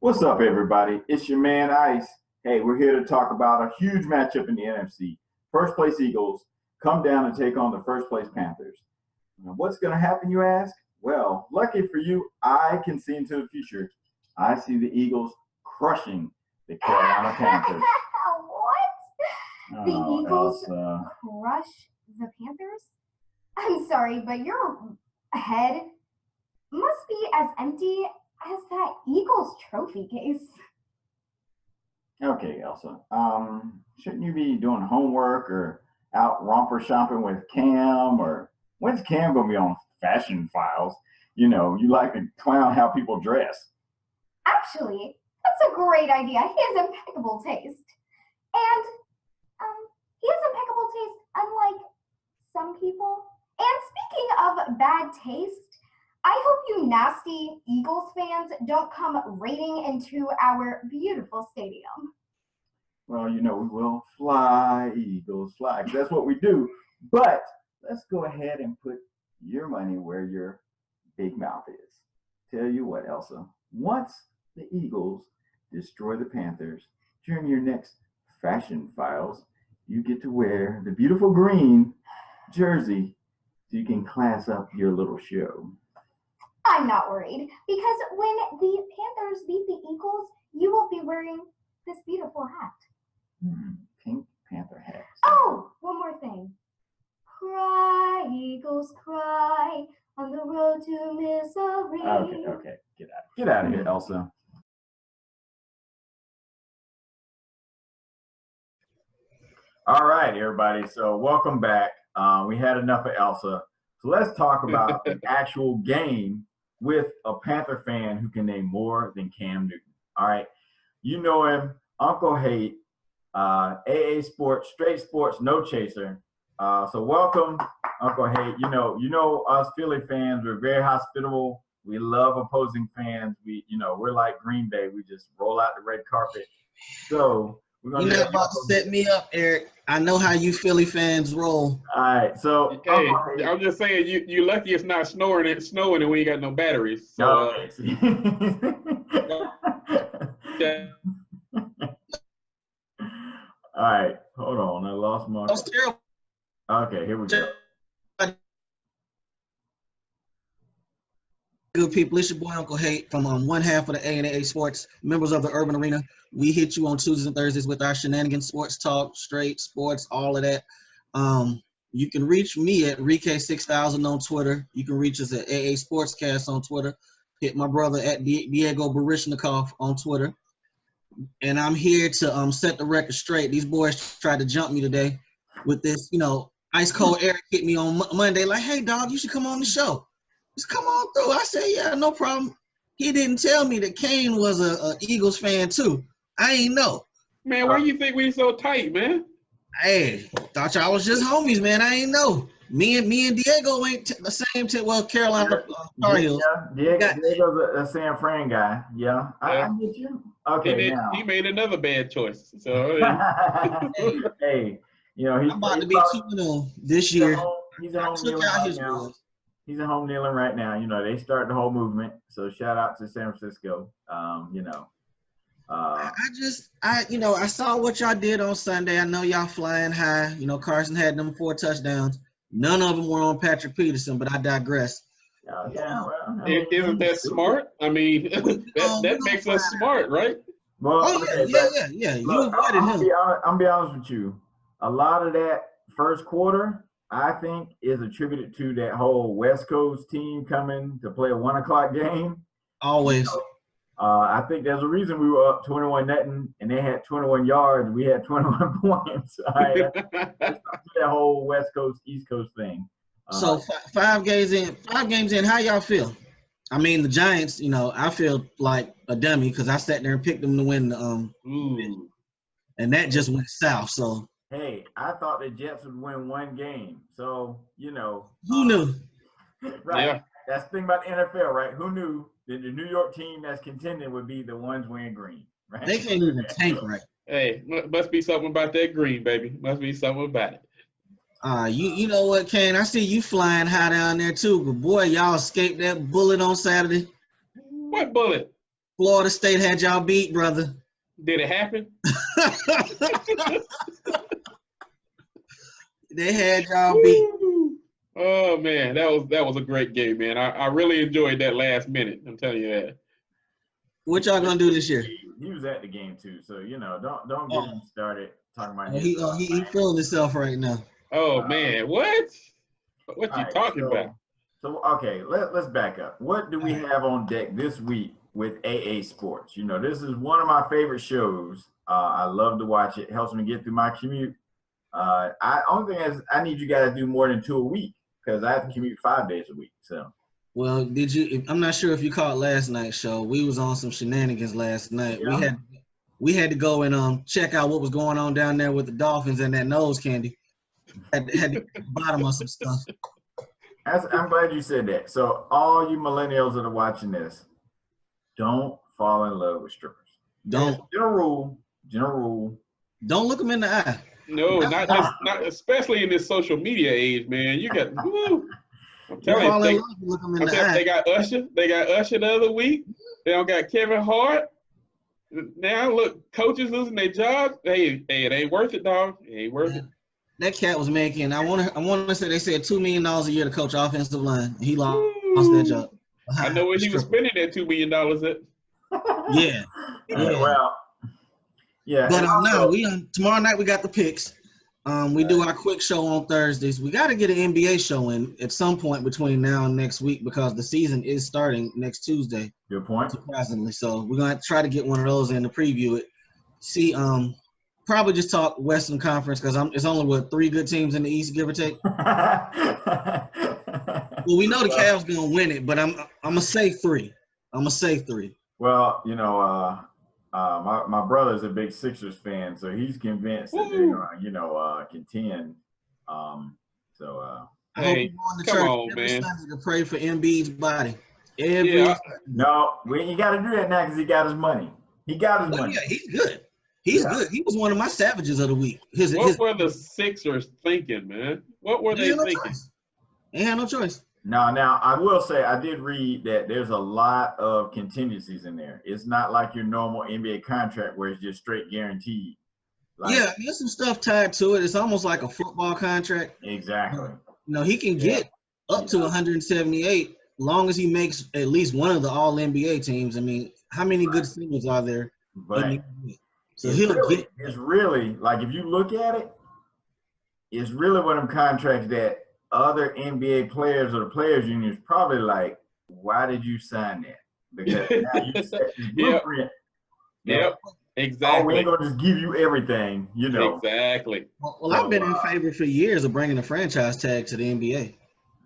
What's up, everybody? It's your man Ice. Hey, we're here to talk about a huge matchup in the NFC. First place Eagles come down and take on the first place Panthers. Now, what's going to happen, you ask? Well, lucky for you, I can see into the future. I see the Eagles crushing the Carolina Panthers. What? The Eagles crush the Panthers? I'm sorry, but your head must be as empty as that Eagles trophy case. Okay, Elsa. Shouldn't you be doing homework or out romper shopping with Cam? Or when's Cam gonna be on Fashion Files? You know, you like to clown how people dress. Actually, that's a great idea. He has impeccable taste. And he has impeccable taste, unlike some people. And speaking of bad taste, I hope you nasty Eagles fans don't come raiding into our beautiful stadium. Well, you know, we will fly, Eagles fly. That's what we do. But let's go ahead and put your money where your big mouth is. Tell you what, Elsa, once the Eagles destroy the Panthers during your next Fashion Files, you get to wear the beautiful green jersey so you can class up your little show. I'm not worried, because when the Panthers beat the Eagles, you will be wearing this beautiful hat. Pink Panther hat. Oh, one more thing. Cry, Eagles, cry on the road to misery. Okay. Get out of here, Elsa. All right, everybody. So welcome back. We had enough of Elsa. So let's talk about the actual game with a Panther fan who can name more than Cam Newton. All right. You know him, Uncle Hate, AA Sports, Straight Sports, No Chaser. So welcome, Uncle Hate. You know us Philly fans, we're very hospitable. We love opposing fans. We're like Green Bay. We just roll out the red carpet. So we're gonna You're not about to set me up, Eric. I know how you Philly fans roll. All right, so hey, I'm just saying you lucky it's not snowing and we ain't got no batteries. So, all right, hold on. I lost my. That was terrible. Okay, here we go. Good people, it's your boy Uncle Hate from one half of the A&A Sports, members of the Urban Arena. We hit you on Tuesdays and Thursdays with our shenanigans, sports talk, straight sports, all of that. You can reach me at Rike6000 on Twitter. You can reach us at AA Sportscast on Twitter. Hit my brother at Diego Barishnikov on Twitter. And I'm here to set the record straight. These boys tried to jump me today with this, ice cold. Eric hit me on Monday like, hey, dog, you should come on the show. Just come on through. I said, yeah, no problem. He didn't tell me that Kane was a Eagles fan too. I ain't know. Man, why you think we so tight, man? Hey, thought y'all was just homies, man. I ain't know. Me and Diego ain't the same. Carolina Tar Heels. Diego's a San Fran guy. Yeah, I get you. Okay, he made another bad choice. So hey, I'm about to be 2-0 this year. He's at home kneeling right now. He's at home kneeling right now. They started the whole movement. So shout out to San Francisco. I saw what y'all did on Sunday. I know y'all flying high. Carson had them 4 touchdowns. None of them were on Patrick Peterson, but I digress. Isn't that smart? I mean, that makes us smart, right? Well, yeah. You avoided him. I'm be honest with you. A lot of that first quarter, I think, is attributed to that whole West Coast team coming to play a 1:00 game. Always. I think there's a reason we were up 21-0 and they had 21 yards. We had 21 points. All right? That whole West Coast, East Coast thing. So 5 games in, how y'all feel? I mean, the Giants, I feel like a dummy because I sat there and picked them to win the and that just went south. So hey, I thought the Jets would win 1 game. So, who knew? Right. Yeah. That's the thing about the NFL, right? Who knew that the New York team that's contending would be the ones wearing green, right? They can't even tank right. Hey, must be something about that green, baby. Must be something about it. You know what, Kane? I see you flying high down there too, but boy, y'all escaped that bullet on Saturday. What bullet? Florida State had y'all beat, brother. Did it happen? They had y'all beat. Oh man, that was a great game, man. I really enjoyed that last minute. I'm telling you that. What y'all gonna do this year? He was at the game too, so don't get him started talking about He feeling himself right now. Oh man, what? What you talking about? So okay, let's back up. What do we have on deck this week with AA Sports? This is one of my favorite shows. I love to watch it. Helps me get through my commute. Only thing is I need you guys to do more than 2 a week because I have to commute 5 days a week. So. Well, I'm not sure if you caught last night's show. We was on some shenanigans last night. Yeah. We had to go and check out what was going on down there with the Dolphins and that nose candy. Had to get to the bottom of some stuff. I'm glad you said that. So all you millennials that are watching this, don't fall in love with strippers. Don't. General rule. Don't look them in the eye. No, not especially in this social media age, man. You got. Woo, I'm telling you, they got Usher. They got Usher the other week. They don't got Kevin Hart. Now look, coaches losing their jobs. Hey, it ain't worth it, dog. It ain't worth it. That cat was making. I want to say they said $2 million a year to coach offensive line. He lost that job. I know where he was spending that $2 million at. Yeah. Well, yeah. But now tomorrow night we got the picks. We do our quick show on Thursdays. We got to get an NBA show in at some point between now and next week because the season is starting next Tuesday. Good point. Surprisingly, so we're gonna try to get one of those in to preview it. See, probably just talk Western Conference because it's only 3 good teams in the East, give or take. Well, we know the Cavs gonna win it, but I'm gonna say 3. Well, my brother's a big Sixers fan, so he's convinced that they're gonna, contend. I hope you go to church every Sunday to pray for Embiid's body. No, you got to do that now because he got his money. He got his money. Yeah, he's good. He's good. He was one of my savages of the week. What were the Sixers thinking, man? What were they thinking? They had no choice. Now I will say I did read that there's a lot of contingencies in there. It's not like your normal NBA contract where it's just straight guaranteed. There's some stuff tied to it. It's almost like a football contract. Exactly. He can get up to 178 long as he makes at least one of the all NBA teams. I mean, how many good singles are there? But so it's really like if you look at it, it's really one of them contracts that other NBA players or the players union is probably like, why did you sign that? Because now you set this blueprint. Yep. Exactly. Oh, we ain't gonna just give you everything, Exactly. Well, I've been in favor for years of bringing a franchise tag to the NBA.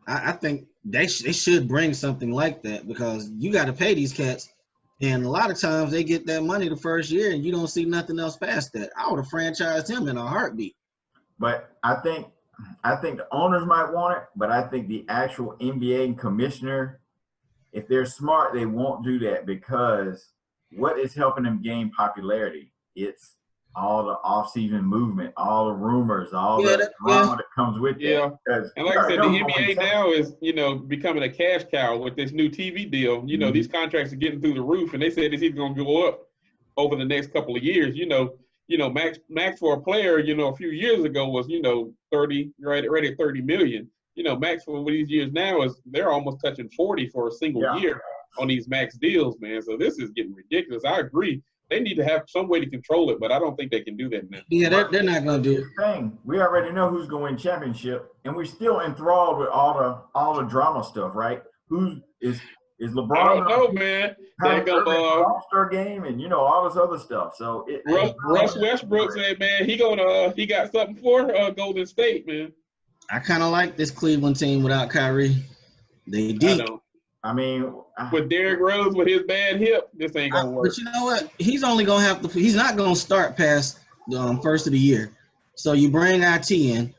I think they should bring something like that because you got to pay these cats, and a lot of times they get that money the first year, and you don't see nothing else past that. I would have franchised him in a heartbeat. But I think the owners might want it, but I think the actual NBA commissioner, if they're smart, they won't do that because what is helping them gain popularity? It's all the off-season movement, all the rumors, all the drama that comes with it. And like I said, the NBA now is, becoming a cash cow with this new TV deal. These contracts are getting through the roof, and they said it's even going to go up over the next couple of years. Max for a player, a few years ago was, 30, right at 30 million. Max for these years now they're almost touching 40 for a single year on these max deals, man. So this is getting ridiculous. I agree. They need to have some way to control it, but I don't think they can do that now. Yeah, they're not going to do it. We already know who's going to win championship, and we're still enthralled with all the drama stuff, right? Is LeBron? I don't know, man. They go All-Star game and all this other stuff. So Russ Westbrook said, man, he got something for Golden State, man. I kind of like this Cleveland team without Kyrie. They deep. I mean, with Derrick Rose with his bad hip, this ain't gonna work. But you know what? He's only gonna have to. He's not gonna start past the first of the year. So you bring IT in.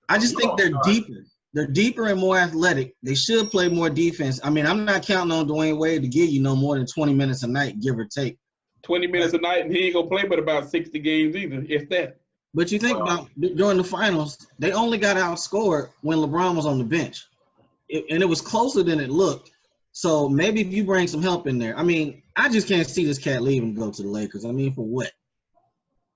I just think they're deeper. They're deeper and more athletic. They should play more defense. I mean, I'm not counting on Dwayne Wade to give you no more than 20 minutes a night, give or take. 20 minutes a night, and he ain't gonna play but about 60 games either, if that. But you think about during the finals, they only got outscored when LeBron was on the bench, and it was closer than it looked. So maybe if you bring some help in there. I mean, I just can't see this cat leave and go to the Lakers. I mean, for what?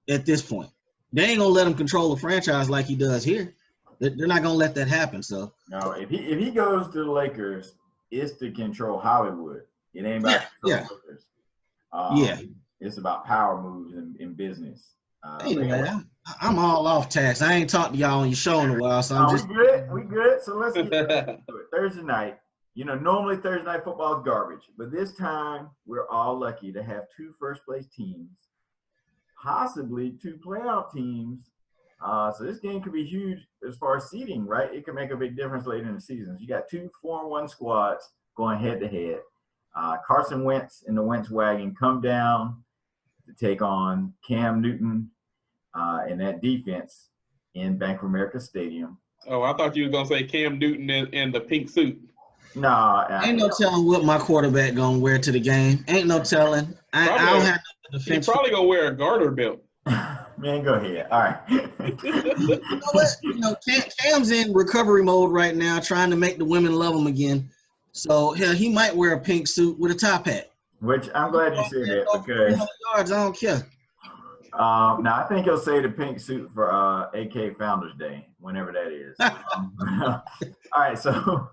At this point, they ain't gonna let him control the franchise like he does here. They're not gonna let that happen. So no, if he goes to the Lakers, it's to control Hollywood. It ain't about control Lakers. It's about power moves in business. Anyway, I'm all off tax. I ain't talked to y'all on your show in a while, so I'm just we good. So let's get to it. Thursday night. You know, normally Thursday night football is garbage, but this time we're all lucky to have 2 first-place teams, possibly 2 playoff teams. So this game could be huge as far as seeding, right? It could make a big difference later in the season. You got 2 4-1 squads going head-to-head. Carson Wentz and the Wentz wagon come down to take on Cam Newton and that defense in Bank of America Stadium. Oh, I thought you were going to say Cam Newton in the pink suit. No. Ain't no telling what my quarterback going to wear to the game. Ain't no telling. I don't have no defense. He's probably going to wear a garter belt. Man, go ahead. All right. You know what? You know, Cam's in recovery mode right now, trying to make the women love him again. So, hell, he might wear a pink suit with a top hat. Which I'm glad you said that because yards, I don't care. now I think he'll say the pink suit for AK Founders Day, whenever that is. All right, so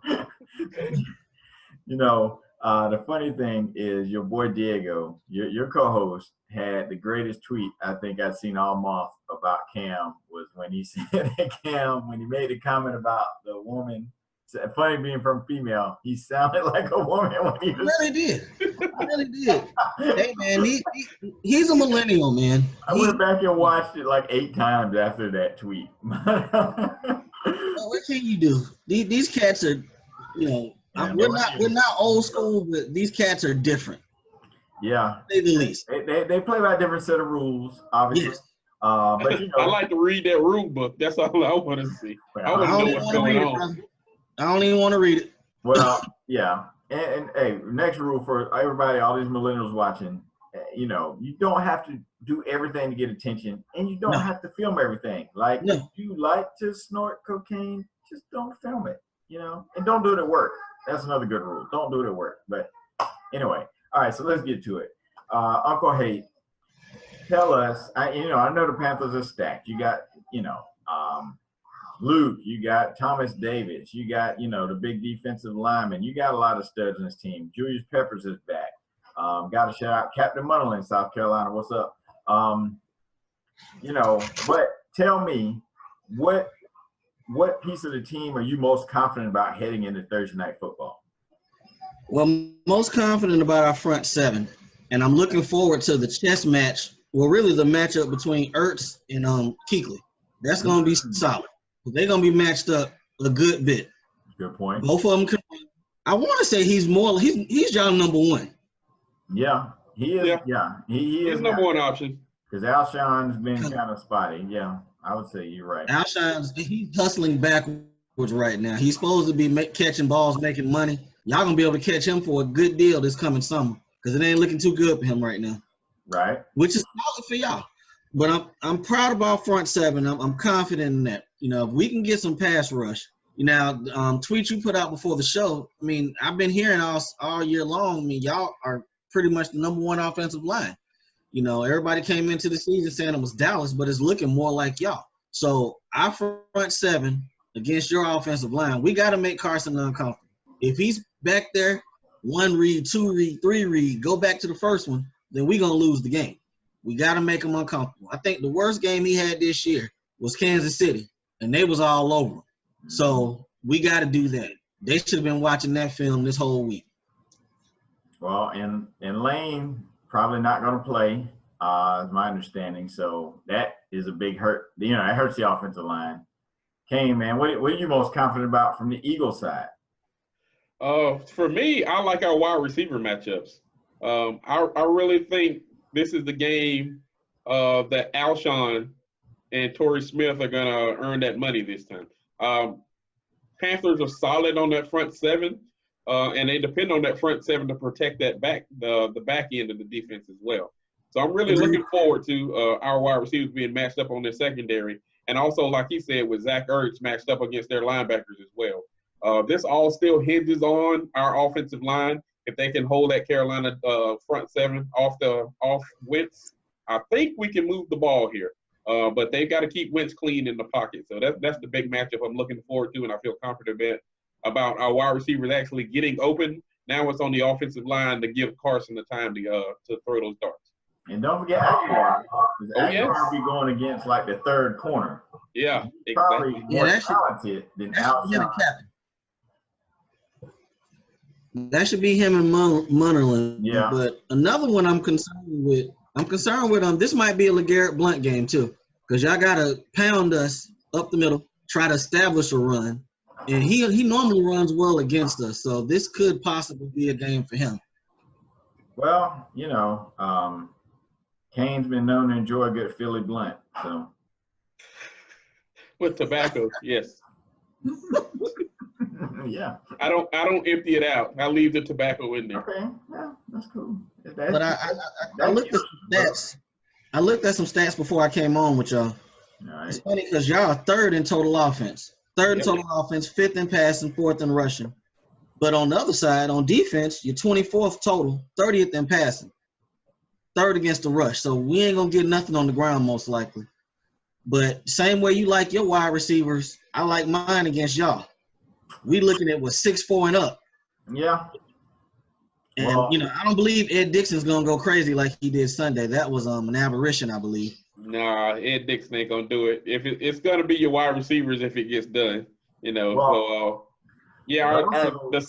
you know, the funny thing is your boy Diego, your co-host, had the greatest tweet I think I've seen all month about Cam was when he said that Cam, when he made the comment about the woman. Funny being from female, he sounded like a woman when he was. I really did. Hey man, he's a millennial, man. I went back and watched it like 8 times after that tweet. What can you do? These cats are, you know, we're not old school, but these cats are different. Yeah, to say the least. They play by a different set of rules, obviously. Yes. But you know, I like to read that rule book. That's all I want to see. I want to know what's going on. I don't even want to read it. Well, yeah. And hey, next rule for everybody, all these millennials watching, you know, you don't have to do everything to get attention, and you don't have to film everything. Like, if you like to snort cocaine, just don't film it, you know, and don't do it at work. That's another good rule. Don't do it at work. But anyway, all right, so let's get to it. Uncle Haight, tell us, I know the Panthers are stacked. You got, you know, Luke, you got Thomas Davis, you got, you know, the big defensive lineman. You got a lot of studs in this team. Julius Peppers is back. Got to shout out Captain Muddle in South Carolina. What's up? You know, but tell me, what piece of the team are you most confident about heading into Thursday night football? Well, most confident about our front 7, and I'm looking forward to the chess match. Well, really the matchup between Ertz and Kuechly. That's going to be solid. They're going to be matched up a good bit. Good point. Both of them can. I want to say he's y'all number 1. Yeah, he is. Yeah, he is. He's number 1 option. Because Alshon's been kind of spotty. Yeah, I would say you're right. He's hustling backwards right now. He's supposed to be catching balls, making money. Y'all going to be able to catch him for a good deal this coming summer because it ain't looking too good for him right now. Right. Which is solid for y'all. But I'm proud of our front 7. I'm confident in that. You know, if we can get some pass rush. You know, tweet you put out before the show, I mean, I've been hearing all year long, I mean, y'all are pretty much the number 1 offensive line. You know, everybody came into the season saying it was Dallas, but it's looking more like y'all. So our front 7 against your offensive line, we got to make Carson uncomfortable. If he's back there, 1 read, 2 read, 3 read, go back to the first one, then we're going to lose the game. We got to make him uncomfortable. I think the worst game he had this year was Kansas City, and they was all over him. So we got to do that. They should have been watching that film this whole week. Well, and Lane probably not going to play, is my understanding. So that is a big hurt. You know, it hurts the offensive line. Kane, man, what are you most confident about from the Eagles side? For me, I like our wide receiver matchups. I really think this is the game that Alshon and Torrey Smith are going to earn that money this time. Panthers are solid on that front 7, and they depend on that front 7 to protect that the back end of the defense as well. So I'm really looking forward to our wide receivers being matched up on their secondary, and also, like he said, with Zach Ertz matched up against their linebackers as well. This all still hinges on our offensive line. If they can hold that Carolina front seven off Wentz, I think we can move the ball here. But they've got to keep Wentz clean in the pocket. So that's the big matchup I'm looking forward to, and I feel confident about our wide receivers actually getting open. Now it's on the offensive line to give Carson the time to throw those darts. And don't forget Aguilar. Aguilar yes. will be going against like the third corner. Yeah, He's probably exactly. more talented than outside. That should be him and Munnerlyn. Yeah. But another one I'm concerned with this might be a LeGarrette Blount game too, because y'all gotta pound us up the middle, try to establish a run, and he normally runs well against us. So this could possibly be a game for him. Well, Kane's been known to enjoy a good Philly blunt, so. With tobacco, yes. Yeah. I don't empty it out. I leave the tobacco in there. Okay, yeah, that's cool. But I looked at some stats. I looked at some stats before I came on with y'all. Right. It's funny because y'all are third in total offense. Third in total offense, fifth in passing, fourth in rushing. But on the other side, on defense, you're 24th total, 30th in passing, third against the rush. So we ain't going to get nothing on the ground most likely. But same way you like your wide receivers, I like mine against y'all. We looking at 6'4" and up. Yeah. And, well, I don't believe Ed Dixon's going to go crazy like he did Sunday. That was an aberration, I believe. Nah, Ed Dixon ain't going to do it. If it's going to be your wide receivers if it gets done, Well, the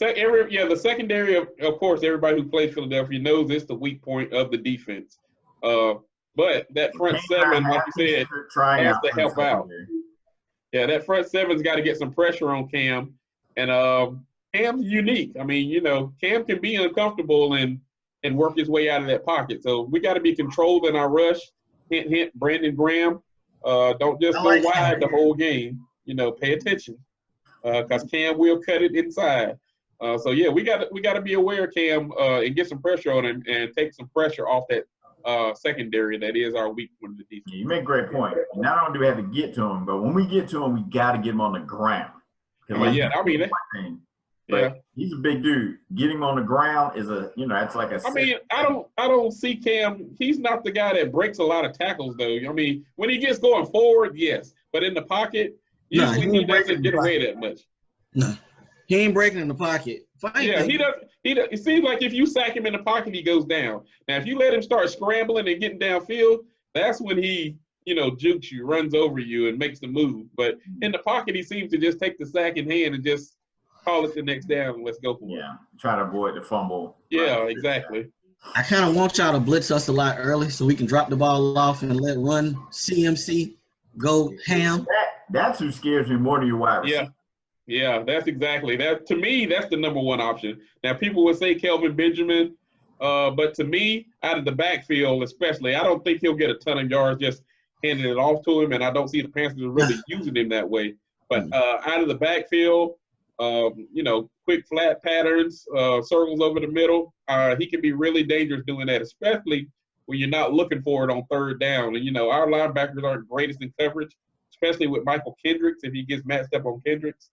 secondary, of course, everybody who plays Philadelphia knows it's the weak point of the defense. But that front seven, like you said, has to help out. Yeah, that front seven's got to get some pressure on Cam. And Cam's unique. I mean, Cam can be uncomfortable and work his way out of that pocket. So we got to be controlled in our rush. Hint, hint, Brandon Graham. Don't just go wide the whole game. Pay attention because Cam will cut it inside. So yeah, we got to be aware of Cam and get some pressure on him and take some pressure off that secondary that is our weak point of the defense. You make a great point. Not only do we have to get to him, but when we get to him, we got to get him on the ground. He's a big dude. Getting him on the ground is it's like a. I don't see Cam. He's not the guy that breaks a lot of tackles, though. I mean, when he gets going forward, yes, but in the pocket, usually he doesn't get away that much. No, he ain't breaking in the pocket. He does. It seems like if you sack him in the pocket, he goes down. Now, if you let him start scrambling and getting downfield, that's when he, jukes you, runs over you, and makes the move. But in the pocket, he seems to just take the sack in hand and just call it the next down and let's go for it. Yeah, try to avoid the fumble. Yeah, exactly. I kind of want y'all to blitz us a lot early so we can drop the ball off and let run CMC go ham. That's who scares me more than your wide receiver. Yeah, that's exactly that. To me, that's the number one option. Now, people would say Kelvin Benjamin, but to me, out of the backfield especially, I don't think he'll get a ton of yards just handing it off to him, and I don't see the Panthers really using him that way. But out of the backfield, quick flat patterns, circles over the middle, he can be really dangerous doing that, especially when you're not looking for it on third down. And, our linebackers aren't greatest in coverage, especially with Michael Kendricks if he gets matched up on Kendricks.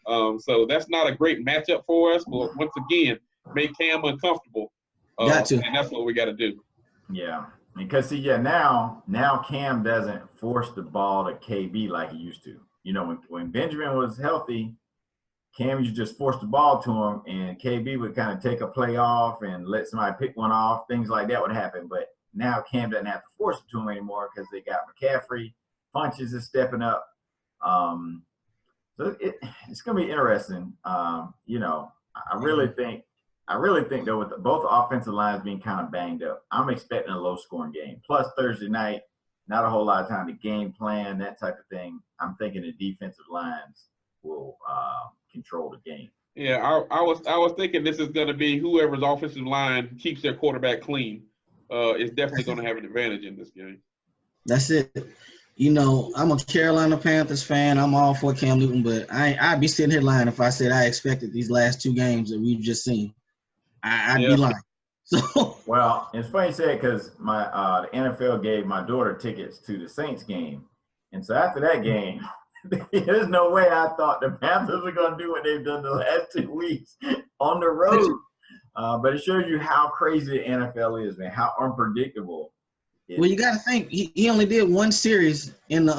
So that's not a great matchup for us. But once again, make Cam uncomfortable. Got to. And that's what we got to do. Yeah. Because, now Cam doesn't force the ball to KB like he used to. When Benjamin was healthy, Cam used to just force the ball to him, and KB would kind of take a play off and let somebody pick one off. Things like that would happen. But now Cam doesn't have to force it to him anymore because they got McCaffrey. Funches is stepping up. So it's going to be interesting. I really think though, with both offensive lines being kind of banged up, I'm expecting a low-scoring game. Plus Thursday night, not a whole lot of time to game plan, that type of thing. I'm thinking the defensive lines will control the game. Yeah, I was thinking this is going to be whoever's offensive line keeps their quarterback clean is definitely going to have an advantage in this game. That's it. I'm a Carolina Panthers fan. I'm all for Cam Newton, but I'd be sitting here lying if I said I expected these last two games that we've just seen. I'd be lying. So well, it's funny you say it because the NFL gave my daughter tickets to the Saints game, and so after that game, there's no way I thought the Panthers were going to do what they've done the last 2 weeks on the road. But it shows you how crazy the NFL is, man, how unpredictable. Well, you got to think he only did one series in the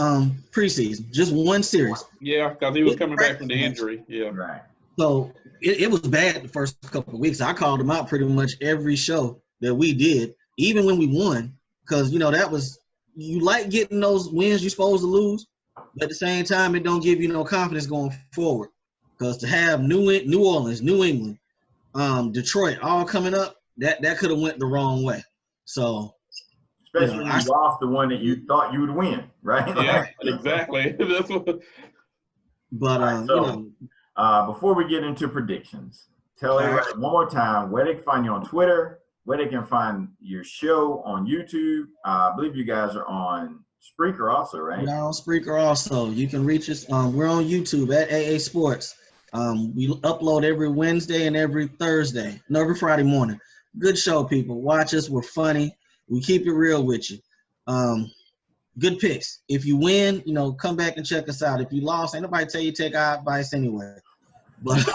preseason, just one series. Yeah, because he was coming back from the injury. Yeah. Right. So it was bad the first couple of weeks. I called him out pretty much every show that we did, even when we won, because, that was – you like getting those wins you're supposed to lose, but at the same time, it don't give you no confidence going forward. Because to have New Orleans, New England, Detroit all coming up, that could have went the wrong way. So – especially when you lost the one that you thought you would win, right? Yeah, exactly. That's what. But right, before we get into predictions, tell everybody one more time where they can find you on Twitter, where they can find your show on YouTube. I believe you guys are on Spreaker also, right? We're on Spreaker also. You can reach us. We're on YouTube at AA Sports. We upload every Wednesday and every Thursday. No, every Friday morning. Good show, people. Watch us. We're funny. We keep it real with you. Good picks. If you win, come back and check us out. If you lost, ain't nobody tell you to take our advice anyway. But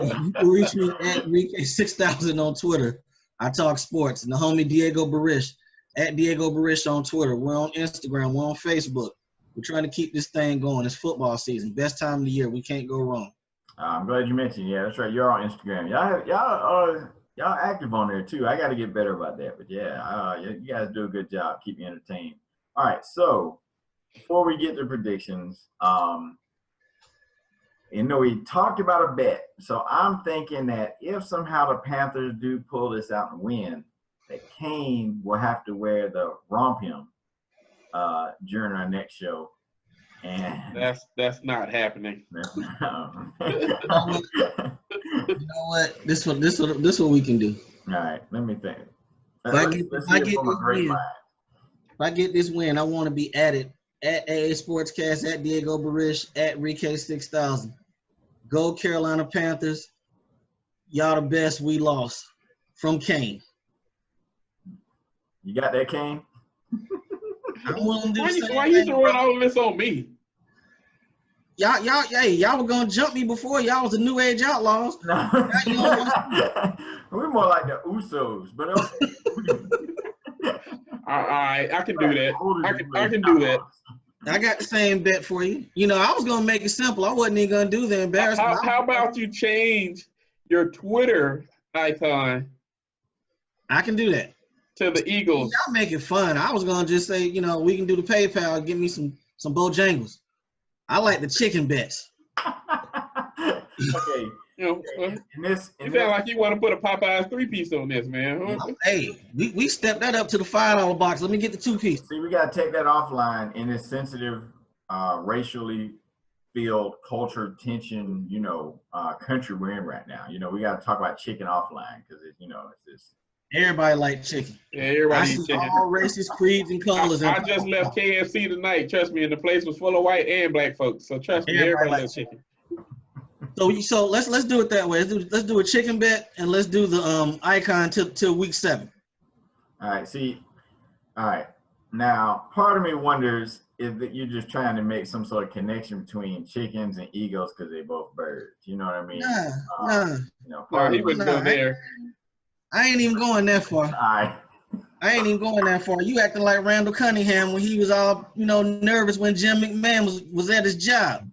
you can reach me at Rike6000 on Twitter. I talk sports. And the homie Diego Barish at Diego Barish on Twitter. We're on Instagram. We're on Facebook. We're trying to keep this thing going. It's football season. Best time of the year. We can't go wrong. I'm glad you mentioned. Yeah, that's right. You're on Instagram. Y'all active on there too. I got to get better about that. But yeah, you guys do a good job. Keep me entertained. All right. So before we get to predictions, we talked about a bet. So I'm thinking that if somehow the Panthers do pull this out and win, that Kane will have to wear the rompim during our next show. And that's not happening. You know what? This what we can do. All right, let me think. If I get this win, I want to be added at AA Sportscast, at Diego Barish, at Rike6000. Go Carolina Panthers. Y'all the best. We lost. From Kane. You got that, Kane? Why you throwing all of this on me? Y'all were gonna jump me before. Y'all was the New Age Outlaws. No. We're more like the Usos, but okay. All right, I can do that. I can do that. I got the same bet for you. I was gonna make it simple. I wasn't even gonna do the embarrassment. How about you change your Twitter icon? I can do that. To the Eagles. Y'all make it fun. I was gonna just say, we can do the PayPal. Give me some Bojangles. I like the chicken bets. Okay. You sound like you want to put a Popeyes 3-piece on this, man. Hey, we stepped that up to the $5 box. Let me get the 2-piece. See, we got to take that offline in this sensitive, racially filled culture tension, country we're in right now. We got to talk about chicken offline because it's just. Everybody like chicken. Yeah, everybody eats chicken. All races, creeds, and colors. I just left KFC tonight. Trust me, and the place was full of white and black folks. So trust me, everybody loves chicken. So let's do it that way. Let's do a chicken bet and let's do the icon till week 7. All right. See. All right. Now, part of me wonders if that you're just trying to make some sort of connection between chickens and eagles because they're both birds. You know what I mean? Nah. He wouldn't go there. I ain't even going that far. All right. I ain't even going that far. You acting like Randall Cunningham when he was all, nervous when Jim McMahon was at his job.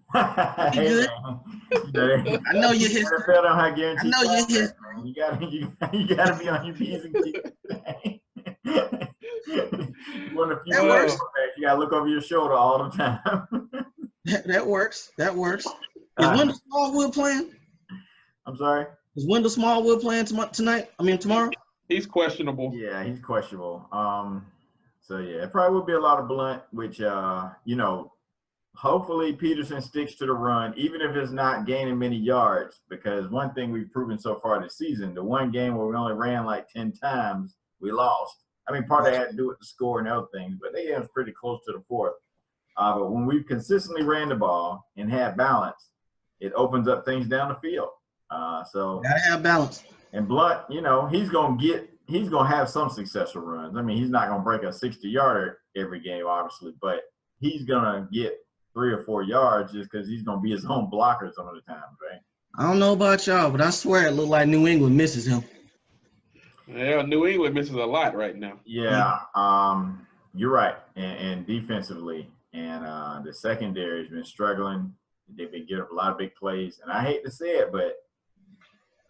He good? I know you're his. I know you're his. You gotta be on your P's and Q's. That works. You gotta look over your shoulder all the time. That works. Is Wendell Smallwood playing? I'm sorry? Is Wendell Smallwood playing tomorrow? He's questionable. Yeah, he's questionable. So yeah, it probably will be a lot of Blunt, which hopefully Peterson sticks to the run, even if it's not gaining many yards, because one thing we've proven so far this season, the one game where we only ran like 10 times, we lost. I mean, part of that had to do with the score and other things, but they was pretty close to the fourth. But when we've consistently ran the ball and had balance, it opens up things down the field. So gotta have balance. And Blunt, he's gonna have some successful runs. I mean, he's not gonna break a 60-yarder every game, obviously, but he's gonna get 3 or 4 yards just because he's going to be his own blocker some of the time, right? I don't know about y'all, but I swear it looked like New England misses him. Yeah, New England misses a lot right now. Yeah, you're right. And defensively, and the secondary has been struggling. They've been giving up a lot of big plays. And I hate to say it, but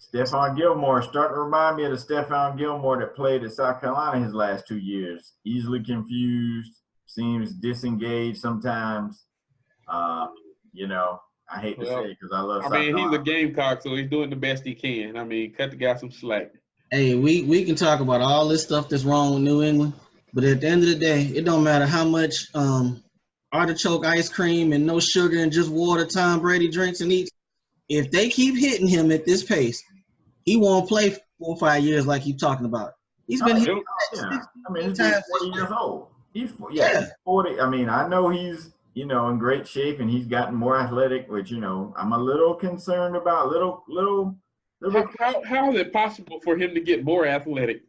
Stephon Gilmore starting to remind me of the Stephon Gilmore that played at South Carolina his last 2 years. Easily confused, seems disengaged sometimes. You know, I hate to say it because I love South Carolina. He's a Gamecock, so he's doing the best he can. Cut the guy some slack. Hey, we can talk about all this stuff that's wrong with New England, but at the end of the day, it don't matter how much artichoke ice cream and no sugar and just water Tom Brady drinks and eats. If they keep hitting him at this pace, he won't play 4 or 5 years like you're talking about. He's been hit. Yeah. He's 40 years old. He's 40. I know he's, in great shape and he's gotten more athletic, which, I'm a little concerned about. How is it possible for him to get more athletic?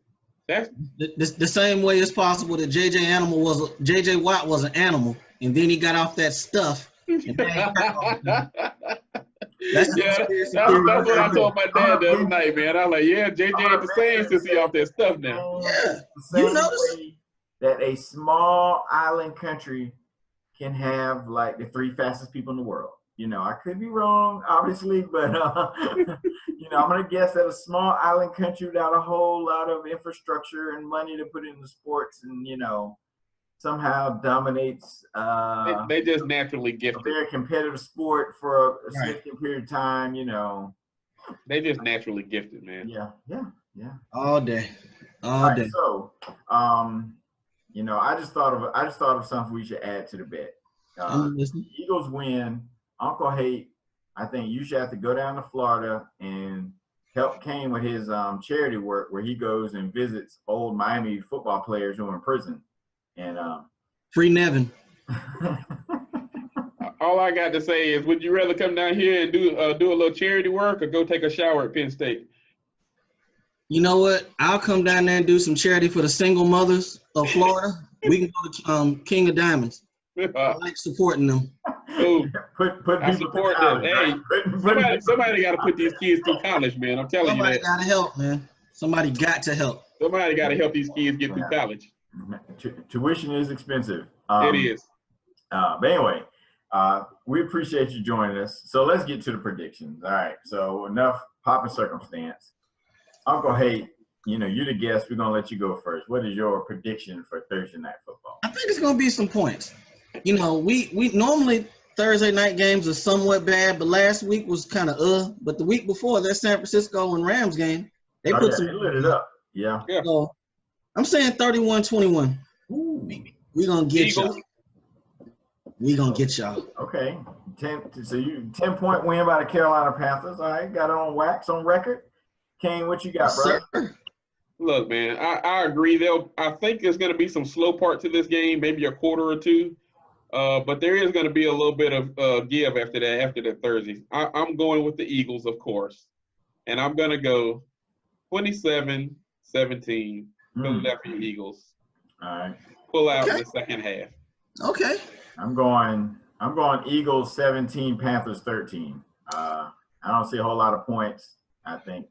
That's the same way it's possible that J.J. Watt was an animal, and then he got off that stuff. That's what I told my dad the other night, man. I was like, yeah, JJ ain't the same since he off that stuff now. Yeah. The same way that a small island country can have like the 3 fastest people in the world. I could be wrong, obviously, but I'm gonna guess that a small island country without a whole lot of infrastructure and money to put into sports and somehow dominates. They just naturally gifted. A very competitive sport for a significant period of time. They just naturally gifted, man. Yeah. All day. So, I just thought of something we should add to the bet. Eagles win. Uncle Hate, I think you should have to go down to Florida and help Kane with his charity work where he goes and visits old Miami football players who are in prison. And free Nevin. All I got to say is, would you rather come down here and do a little charity work or go take a shower at Penn State? You know what? I'll come down there and do some charity for the single mothers of Florida. We can go to King of Diamonds. I like supporting them. Ooh, I support them. Hey, somebody got to put these kids through college, man. I'm telling you that. Somebody got to help, man. Somebody got to help. Somebody got to help these kids get through college. Tuition is expensive. It is. But anyway, we appreciate you joining us. So let's get to the predictions. All right. So enough pomp and circumstance. Uncle Hate, you're the guest. We're going to let you go first. What is your prediction for Thursday Night Football? I think it's going to be some points. We normally Thursday night games are somewhat bad, but last week was kind of But the week before, that San Francisco and Rams game, they lit it up. Yeah. So I'm saying 31-21. We're going to get y'all. We're going to get y'all. Okay. 10-point win by the Carolina Panthers. All right. Got it on wax, on record. Kane, what you got, bro? Sir. Look, man, I agree. I think there's going to be some slow part to this game, maybe a quarter or two. But there is going to be a little bit of give after that Thursday. I'm going with the Eagles, of course. And I'm going to go 27-17, Philadelphia Eagles. All right. Pull out the second half. Okay. I'm going Eagles 17, Panthers 13. I don't see a whole lot of points. I think,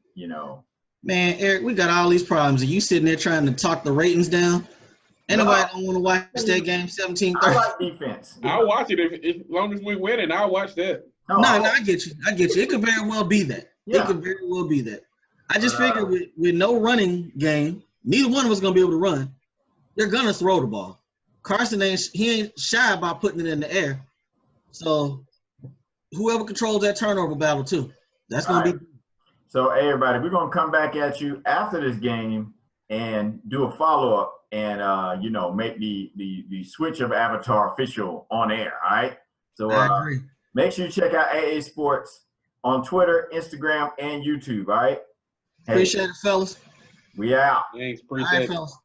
Man, Eric, we got all these problems, and you sitting there trying to talk the ratings down. Anybody don't want to watch that game 17-30. I like defense. I'll watch it as long as we win, and I'll watch that. No, I get you. It could very well be that. Yeah. It could very well be that. I just figured with no running game, neither one of us going to be able to run. They're going to throw the ball. Carson ain't shy about putting it in the air. So whoever controls that turnover battle too, that's going to be. So, hey, everybody, we're going to come back at you after this game and do a follow-up and, make the switch of Avatar official on air, all right? So I agree. Make sure you check out AA Sports on Twitter, Instagram, and YouTube, all right? Appreciate it, fellas. We out. Thanks. Appreciate it. Fellas.